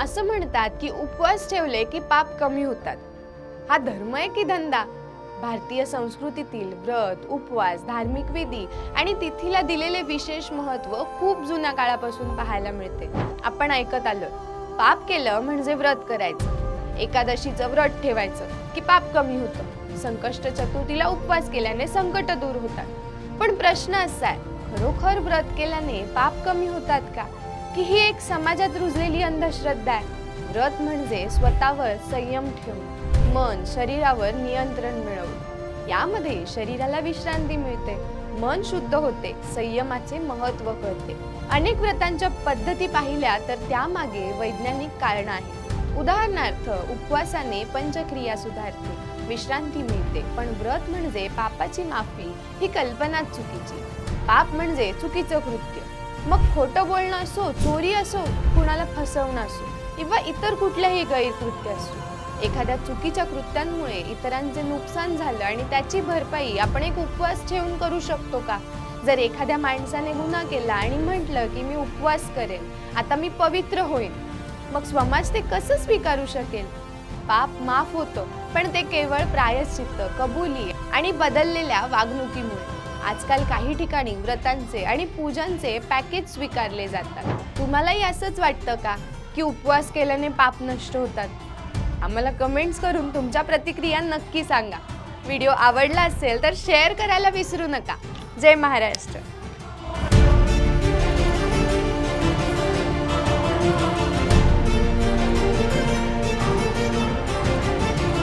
असं म्हणतात की उपवास ठेवले की पाप कमी होतात। हा धर्म आहे की धंदा? भारतीय संस्कृतीतील व्रत, उपवास, धार्मिक विधी आणि तिथीला दिलेले विशेष महत्त्व खूप जुन्या काळापासून पाहायला मिळते। आपण ऐकत आलोय, पाप केलं म्हणजे व्रत करायचं, एकादशीचं व्रत ठेवायचं की पाप कमी होतं, संकष्ट चतुर्थीला उपवास केल्याने संकट दूर होतात। पण प्रश्न असा आहे, खरोखर व्रत केल्याने पाप कमी होतात का, की ही एक समाजात रुजलेली अंधश्रद्धा आहे? व्रत म्हणजे स्वतःवर संयम ठेवून मन शरीरावर नियंत्रण मिळवून, यामध्ये शरीराला विश्रांती मिळते, मन शुद्ध होते, संयमाचे महत्त्व कळते। अनेक व्रतांच्या पद्धती पाहिल्या तर त्यामागे वैज्ञानिक कारण आहे। उदाहरणार्थ, उपवासाने पंचक्रिया सुधारते, विश्रांती मिळते, पण व्रत म्हणजे पापाची माफी ही कल्पना चुकीची। पाप म्हणजे चुकीचं कृत्य, मग खोटं बोलणं असो, चोरी असो, कुणाला फसवणं असो किंवा इतर कुठल्याही गैरकृत्य असो। एखाद्या चुकीच्या कृत्यांमुळे इतरांचे नुकसान झालं आणि त्याची भरपाई आपण एक उपवास ठेवून करू शकतो का? जर एखाद्या माणसाने गुन्हा केला आणि म्हटलं की मी उपवास करेन, आता मी पवित्र होईन, मग समाज ते कसं स्वीकारू शकेल? पाप माफ होतं, पण ते केवळ प्रायश्चित्त, कबुली आणि बदललेल्या वागणुकीमुळे। आजकाल काही ठिकाणी व्रतांचे आणि पूजांचे पॅकेज स्वीकारले जातात। तुम्हालाही असंच वाटतं का की उपवास केल्याने पाप नष्ट होतात? आम्हाला कमेंट्स करून तुमच्या प्रतिक्रिया नक्की सांगा। व्हिडिओ आवडला असेल तर शेअर करायला विसरू नका। जय महाराष्ट्र।